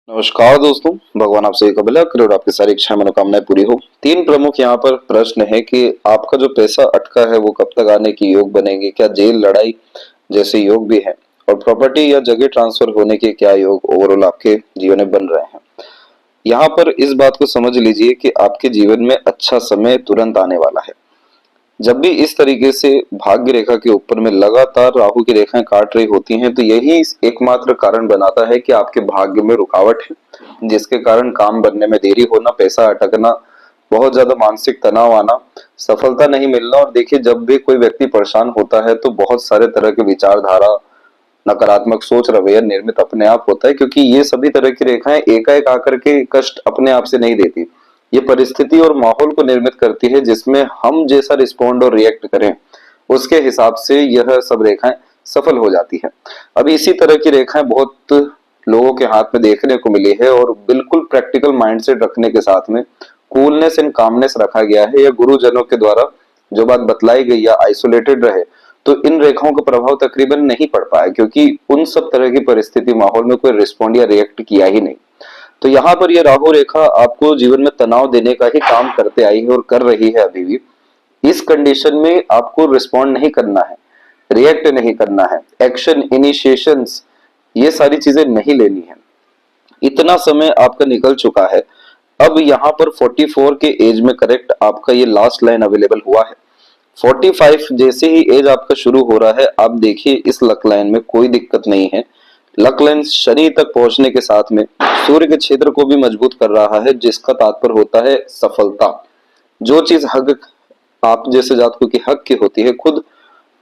नमस्कार दोस्तों, भगवान आपसे एक भला करे और आपकी सारी इच्छाएं मनोकामनाएं पूरी हो। तीन प्रमुख यहाँ पर प्रश्न है कि आपका जो पैसा अटका है वो कब तक आने की योग बनेंगे, क्या जेल लड़ाई जैसे योग भी है, और प्रॉपर्टी या जगह ट्रांसफर होने के क्या योग ओवरऑल आपके जीवन में बन रहे हैं। यहाँ पर इस बात को समझ लीजिए कि आपके जीवन में अच्छा समय तुरंत आने वाला है। जब भी इस तरीके से भाग्य रेखा के ऊपर में लगातार राहु की रेखाएं काट रही होती हैं तो यही एकमात्र कारण बनाता है कि आपके भाग्य में रुकावट है, जिसके कारण काम बनने में देरी होना, पैसा अटकना, बहुत ज्यादा मानसिक तनाव आना, सफलता नहीं मिलना। और देखिए, जब भी कोई व्यक्ति परेशान होता है तो बहुत सारे तरह के विचारधारा, नकारात्मक सोच रवैया निर्मित अपने आप होता है, क्योंकि ये सभी तरह की रेखाएं एकाएक आकर के कष्ट अपने आप से नहीं देती। ये परिस्थिति और माहौल को निर्मित करती है जिसमें हम जैसा रिस्पॉन्ड और रिएक्ट करें उसके हिसाब से यह सब रेखाएं सफल हो जाती है। अब इसी तरह की रेखाएं बहुत लोगों के हाथ में देखने को मिली है और बिल्कुल प्रैक्टिकल माइंडसेट रखने के साथ में कूलनेस एंड कामनेस रखा गया है या गुरुजनों के द्वारा जो बात बतलाई गई या आइसोलेटेड रहे तो इन रेखाओं का प्रभाव तकरीबन नहीं पड़ पाया, क्योंकि उन सब तरह की परिस्थिति माहौल में कोई रिस्पॉन्ड या रिएक्ट किया ही नहीं। तो यहाँ पर ये राहु रेखा आपको जीवन में तनाव देने का ही काम करते आई है और कर रही है अभी भी। इस कंडीशन में आपको रिस्पॉन्ड नहीं करना है, रिएक्ट नहीं करना है, एक्शन, इनिशिएशंस, ये सारी चीजें नहीं लेनी है। इतना समय आपका निकल चुका है। अब यहाँ पर 44 के एज में करेक्ट आपका ये लास्ट लाइन अवेलेबल हुआ है। 45 जैसे ही एज आपका शुरू हो रहा है, आप देखिए इस लक लाइन में कोई दिक्कत नहीं है। लक लाइन शनि तक पहुंचने के साथ में सूर्य के क्षेत्र को भी मजबूत कर रहा है, जिसका तात्पर्य होता है सफलता। जो चीज हक आप जैसे जातकों की हक की होती है, खुद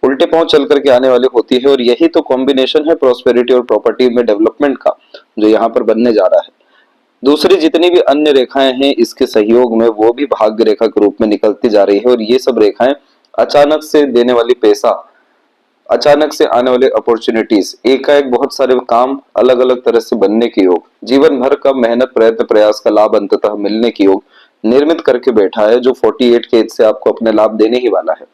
उल्टे पांव चल करके आने वाली होती है। और यही तो कॉम्बिनेशन है प्रॉस्पेरिटी और प्रॉपर्टी में डेवलपमेंट का, जो यहाँ पर बनने जा रहा है। दूसरी जितनी भी अन्य रेखाएं हैं इसके सहयोग में, वो भी भाग्य रेखा के रूप में निकलती जा रही है। और ये सब रेखाएं अचानक से देने वाली पैसा, अचानक से आने वाले अपॉर्चुनिटीज, एकाएक बहुत सारे काम अलग अलग तरह से बनने की योग, जीवन भर का मेहनत प्रयत्न प्रयास का लाभ अंततः मिलने की योग निर्मित करके बैठा है, जो 48 के एज से आपको अपने लाभ देने ही वाला है।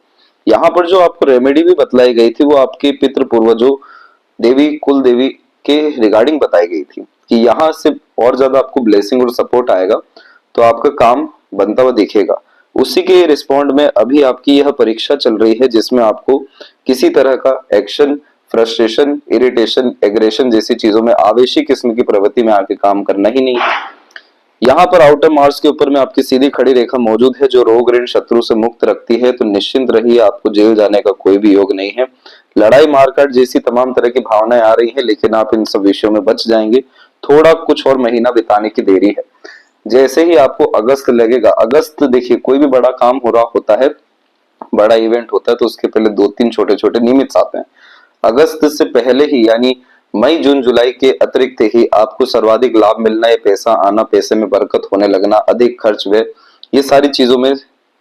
यहाँ पर जो आपको रेमेडी भी बतलाई गई थी वो आपके पितृ पूर्वजों, देवी कुल देवी के रिगार्डिंग बताई गई थी कि यहाँ से और ज्यादा आपको ब्लेसिंग और सपोर्ट आएगा तो आपका काम बनता हुआ दिखेगा। उसी के रिस्पॉन्ड में अभी आपकी यह परीक्षा चल रही है जिसमें आपको किसी तरह का एक्शन, फ्रस्ट्रेशन, इरिटेशन, एग्रेशन जैसी चीजों में, आवेशी किस्म की प्रवृत्ति में आके काम करना ही नहीं है। यहाँ पर आउटर मार्स के ऊपर में आपकी सीधी खड़ी रेखा मौजूद है जो रोग ऋण शत्रु से मुक्त रखती है। तो निश्चिंत रहिए, आपको जेल जाने का कोई भी योग नहीं है। लड़ाई मारकाट जैसी तमाम तरह की भावनाएं आ रही है, लेकिन आप इन सब विषयों में बच जाएंगे। थोड़ा कुछ और महीना बिताने की देरी है। जैसे ही आपको अगस्त लगेगा, अगस्त देखिए कोई भी बड़ा काम हो रहा होता है, बड़ा इवेंट होता है तो उसके पहले दो तीन छोटे छोटे निमित्त आते हैं। अगस्त से पहले ही यानी मई जून जुलाई के अतिरिक्त ही आपको सर्वाधिक लाभ मिलना, ये पैसा आना, पैसे में बरकत होने लगना, अधिक खर्च व्यय, ये सारी चीजों में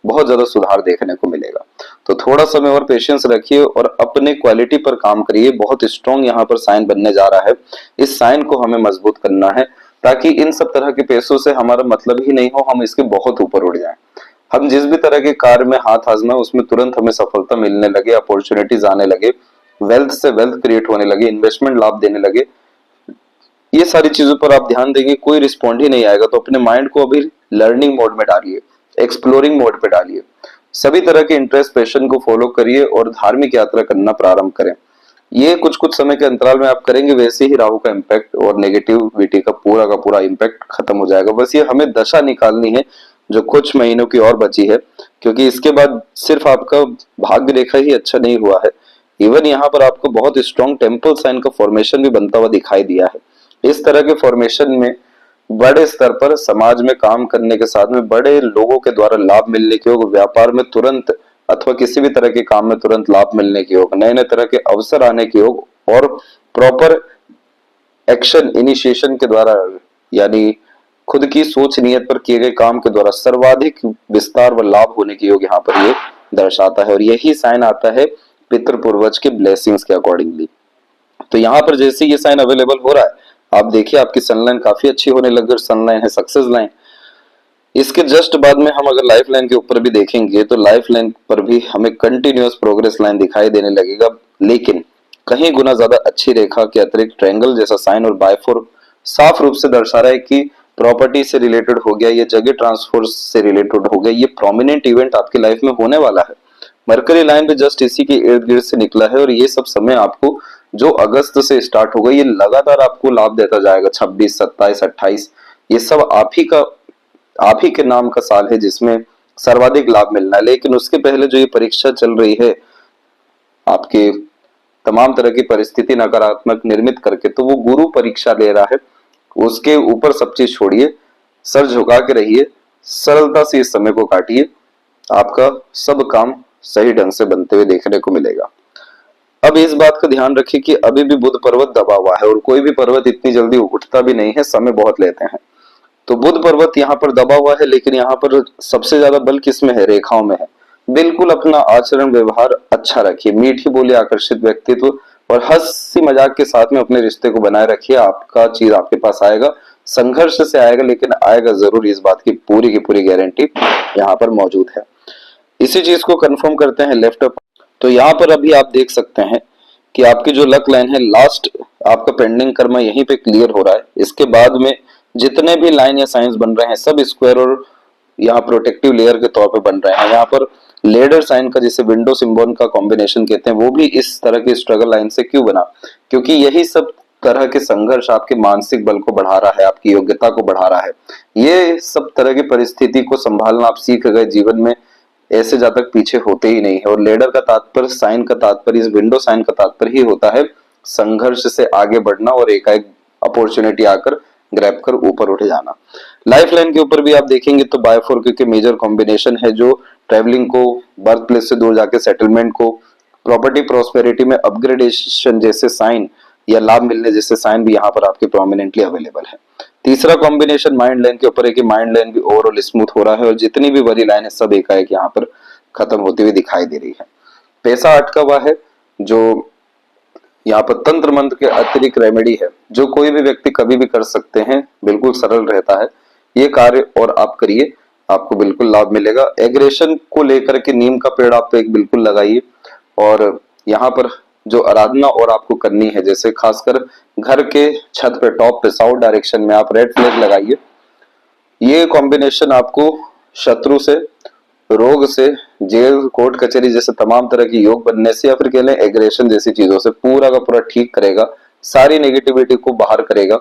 बहुत ज्यादा सुधार देखने को मिलेगा। तो थोड़ा समय और पेशेंस रखिए और अपने क्वालिटी पर काम करिए। बहुत स्ट्रॉन्ग यहाँ पर साइन बनने जा रहा है। इस साइन को हमें मजबूत करना है ताकि इन सब तरह के पैसों से हमारा मतलब ही नहीं हो, हम इसके बहुत ऊपर उड़ जाएं। हम जिस भी तरह के कार्य में हाथ आजमाए उसमें तुरंत हमें सफलता मिलने लगे, अपॉर्चुनिटीज आने लगे, वेल्थ से वेल्थ क्रिएट होने लगे, इन्वेस्टमेंट लाभ देने लगे। ये सारी चीजों पर आप ध्यान देंगे, कोई रिस्पॉन्ड ही नहीं आएगा तो अपने माइंड को अभी लर्निंग मोड में डालिए, एक्सप्लोरिंग मोड पे डालिए। सभी तरह के इंटरेस्ट, पैशन को फॉलो करिए और धार्मिक यात्रा करना प्रारंभ करें। ये कुछ कुछ समय के अंतराल में आप करेंगे, वैसे ही राहु का इम्पैक्ट और नेगेटिविटी का पूरा इम्पैक्ट खत्म हो जाएगा। बस ये हमें दशा निकालनी है जो कुछ महीनों की और बची है, क्योंकि इसके बाद सिर्फ आपका भाग्य रेखा ही अच्छा नहीं हुआ है, इवन यहाँ पर आपको बहुत स्ट्रॉन्ग टेम्पल साइन का फॉर्मेशन भी बनता हुआ दिखाई दिया है। इस तरह के फॉर्मेशन में बड़े स्तर पर समाज में काम करने के साथ में बड़े लोगों के द्वारा लाभ मिलने के योग, व्यापार में तुरंत अथवा किसी भी तरह के काम में तुरंत लाभ मिलने के योग, नए नए तरह के अवसर आने के योग और प्रॉपर एक्शन, इनिशिएशन के द्वारा यानी खुद की सोच नियत पर किए गए काम के द्वारा सर्वाधिक विस्तार व लाभ होने के योग यहाँ पर ये दर्शाता है। और यही साइन आता है पितृ पूर्वज के ब्लेसिंग्स के अकॉर्डिंगली। तो यहाँ पर जैसे ये साइन अवेलेबल हो रहा है, आप देखिए आपकी सनलाइन काफी अच्छी होने लगी। सनलाइन है सक्सेस लाइन। इसके जस्ट बाद में हम अगर लाइफ लाइन के ऊपर भी देखेंगे तो लाइफ लाइन पर भी हमें कंटिन्यूअस प्रोग्रेस लाइन दिखाई देने लगेगा, लेकिन कहीं गुना ज्यादा अच्छी रेखा के अतिरिक्त ट्रायंगल जैसा साइन और बायफोर साफ रूप से दर्शा रहा है कि प्रॉपर्टी से रिलेटेड हो गया, ये जगह ट्रांसफर से रिलेटेड हो गया, ये प्रोमिनेंट इवेंट आपकी लाइफ में होने वाला है। मरकरी लाइन पे जस्ट इसी के इर्द गिर्द से निकला है और ये सब समय आपको जो अगस्त से स्टार्ट होगा ये लगातार आपको लाभ देता जाएगा। 26, 27, 28 ये सब आप ही के नाम का साल है जिसमें सर्वाधिक लाभ मिलना है। लेकिन उसके पहले जो ये परीक्षा चल रही है आपके तमाम तरह की परिस्थिति नकारात्मक निर्मित करके, तो वो गुरु परीक्षा ले रहा है। उसके ऊपर सब चीज छोड़िए, सर झुका के रहिए, सरलता से इस समय को काटिए, आपका सब काम सही ढंग से बनते हुए देखने को मिलेगा। अब इस बात का ध्यान रखिए कि अभी भी बुध पर्वत दबा हुआ है और कोई भी पर्वत इतनी जल्दी उठता भी नहीं है, समय बहुत लेते हैं। तो बुध पर्वत यहाँ पर दबा हुआ है, लेकिन यहाँ पर सबसे ज्यादा बल किसमें है? रेखाओं में है। बिल्कुल अपना आचरण व्यवहार अच्छा रखिए, मीठी बोली, आकर्षित व्यक्तित्व और हंसी मजाक के साथ में अपने रिश्ते को बनाए रखिए। आपका चीज आपके पास आएगा, संघर्ष से आएगा लेकिन आएगा जरूर, इस बात की पूरी गारंटी यहाँ पर मौजूद है। इसी चीज को कंफर्म करते हैं लेफ्ट। तो यहाँ पर अभी आप देख सकते हैं कि आपकी जो लक लाइन है, लास्ट आपका पेंडिंग कर्म यहीं पे क्लियर हो रहा है। इसके बाद में जितने भी लाइन या साइंस बन रहे हैं सब स्क्वायर और यहाँ प्रोटेक्टिव लेयर के तौर पे बन रहे हैं। यहाँ पर लेडर साइन का, जिसे विंडो सिंबल का कॉम्बिनेशन कहते हैं, वो भी इस तरह की स्ट्रगल लाइन से क्यों बना? क्योंकि यही सब तरह के संघर्ष आपके मानसिक बल को बढ़ा रहा है, आपकी योग्यता को बढ़ा रहा है। ये सब तरह की परिस्थिति को संभालना आप सीख गए जीवन में, ऐसे ज्यादा पीछे होते ही नहीं है। और लेडर का तात्पर्य, साइन का तात्पर्य, इस विंडो साइन का तात्पर्य ही होता है संघर्ष से आगे बढ़ना और एकाएक अपॉर्चुनिटी आकर ग्रैब कर ऊपर उठ जाना। लाइफ लाइन के ऊपर भी आप देखेंगे तो बायोफोर के मेजर कॉम्बिनेशन है जो ट्रेवलिंग को, बर्थ प्लेस से दूर जाके सेटलमेंट को, प्रॉपर्टी प्रॉस्पेरिटी में अपग्रेडेशन जैसे साइन या लाभ मिलने जैसे साइन भी यहाँ पर आपके प्रोमिनेंटली अवेलेबल है। तीसरा कॉम्बिनेशन माइंड लाइन के ऊपर है कि माइंड लाइन भी ओवरऑल स्मूथ हो रहा है और जितनी भी बड़ी लाइन है सब एकाएक यहाँ पर खत्म होती हुई दिखाई दे रही है। पैसा अटका हुआ है, जो यहाँ पर तंत्र मंत्र के अतिरिक्त रेमेडी है जो कोई भी व्यक्ति कभी भी कर सकते हैं, बिल्कुल सरल रहता है ये कार्य और आप करिए, आपको बिल्कुल लाभ मिलेगा। एग्रेशन को लेकर के नीम का पेड़ आप एक बिल्कुल लगाइए और यहाँ पर जो आराधना और आपको करनी है, जैसे खासकर घर के छत पे टॉप पे साउथ डायरेक्शन में आप रेड फ्लैग लगाइए। ये कॉम्बिनेशन आपको शत्रु से, रोग से, जेल, कोर्ट कचहरी जैसे तमाम तरह की योग बनने से या फिर कह लें एग्रेशन जैसी चीजों से पूरा का पूरा ठीक करेगा, सारी नेगेटिविटी को बाहर करेगा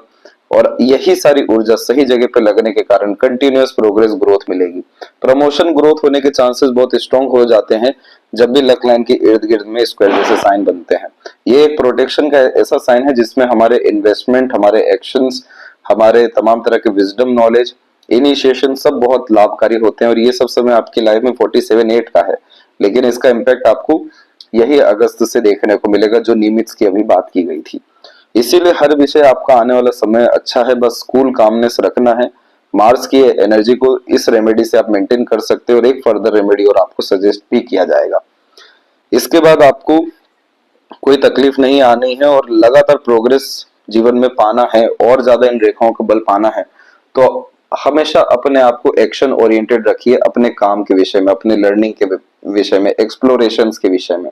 और यही सारी ऊर्जा सही जगह पे लगने के कारण कंटिन्यूअस प्रोग्रेस, ग्रोथ मिलेगी। प्रमोशन, ग्रोथ होने के चांसेस बहुत स्ट्रॉन्ग हो जाते हैं जब भी लक लाइन के इर्द गिर्द में स्क्वायर जैसे साइन बनते हैं। ये एक प्रोटेक्शन का ऐसा साइन है जिसमें हमारे इन्वेस्टमेंट, हमारे एक्शंस, हमारे तमाम तरह के विजडम, नॉलेज, इनिशिएशन सब बहुत लाभकारी होते हैं और ये सब समय आपकी लाइफ में 47/8 का है, लेकिन इसका इम्पैक्ट आपको यही अगस्त से देखने को मिलेगा जो निमित्स की अभी बात की गई थी। इसीलिए हर विषय आपका आने वाला समय अच्छा है, बस कूल कामनेस रखना है। मार्स की एनर्जी को इस रेमेडी से आप मेंटेन कर सकते हो और एक फर्दर रेमेडी और आपको सजेस्ट भी किया जाएगा। इसके बाद आपको कोई तकलीफ नहीं आनी है और लगातार प्रोग्रेस जीवन में पाना है और ज्यादा इन रेखाओं का बल पाना है तो हमेशा अपने आप को एक्शन ओरिएंटेड रखिए, अपने काम के विषय में, अपने लर्निंग के विषय में, एक्सप्लोरेशंस के विषय में,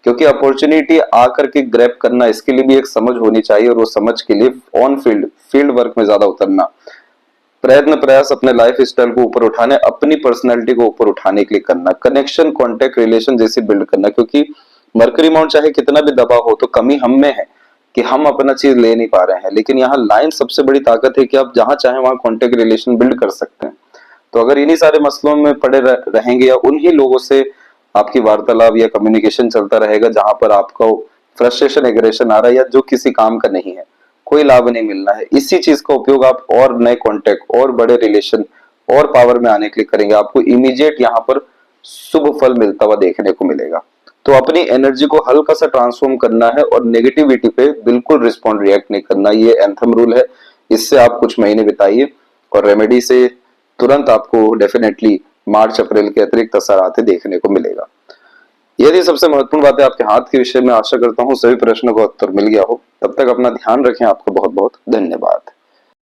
क्योंकि अपॉर्चुनिटी आकर के ग्रैब करना, इसके लिए भी एक समझ होनी चाहिए और वो समझ के लिए ऑन फील्ड वर्क में ज्यादा उतरना, प्रयत्न प्रयास अपने लाइफ स्टाइल को ऊपर उठाने, अपनी पर्सनैलिटी को ऊपर उठाने के लिए करना, कनेक्शन, कॉन्टेक्ट, रिलेशन जैसे बिल्ड करना। क्योंकि मरकरी माउंट चाहे कितना भी दबा हो तो कमी हम में है कि हम अपना चीज ले नहीं पा रहे हैं, लेकिन यहाँ लाइन सबसे बड़ी ताकत है कि आप जहां चाहे वहां कॉन्टेक्ट, रिलेशन बिल्ड कर सकते हैं। तो अगर इन्हीं सारे मसलों में पड़े रहेंगे या उन्हीं लोगों से आपकी वार्तालाप या कम्युनिकेशन चलता रहेगा जहां पर आपको फ्रस्ट्रेशन, एग्रेशन आ रहा है या जो किसी काम का नहीं है, कोई लाभ नहीं मिलना है, इसी चीज का उपयोग आप और नए कॉन्टेक्ट और बड़े रिलेशन और पावर में आने के लिए करेंगे, आपको इमीडिएट यहाँ पर शुभ फल मिलता हुआ देखने को मिलेगा। तो अपनी एनर्जी को हल्का सा ट्रांसफॉर्म करना है और नेगेटिविटी पे बिल्कुल रिस्पॉन्ड, रिएक्ट नहीं करना, ये एंथम रूल है। इससे आप कुछ महीने बिताइए और रेमेडी से तुरंत आपको डेफिनेटली मार्च अप्रैल के अतिरिक्त असर आते देखने को मिलेगा। यदि सबसे महत्वपूर्ण बातें आपके हाथ के विषय में, आशा करता हूँ सभी प्रश्नों का उत्तर मिल गया हो। तब तक अपना ध्यान रखें। आपका बहुत बहुत धन्यवाद।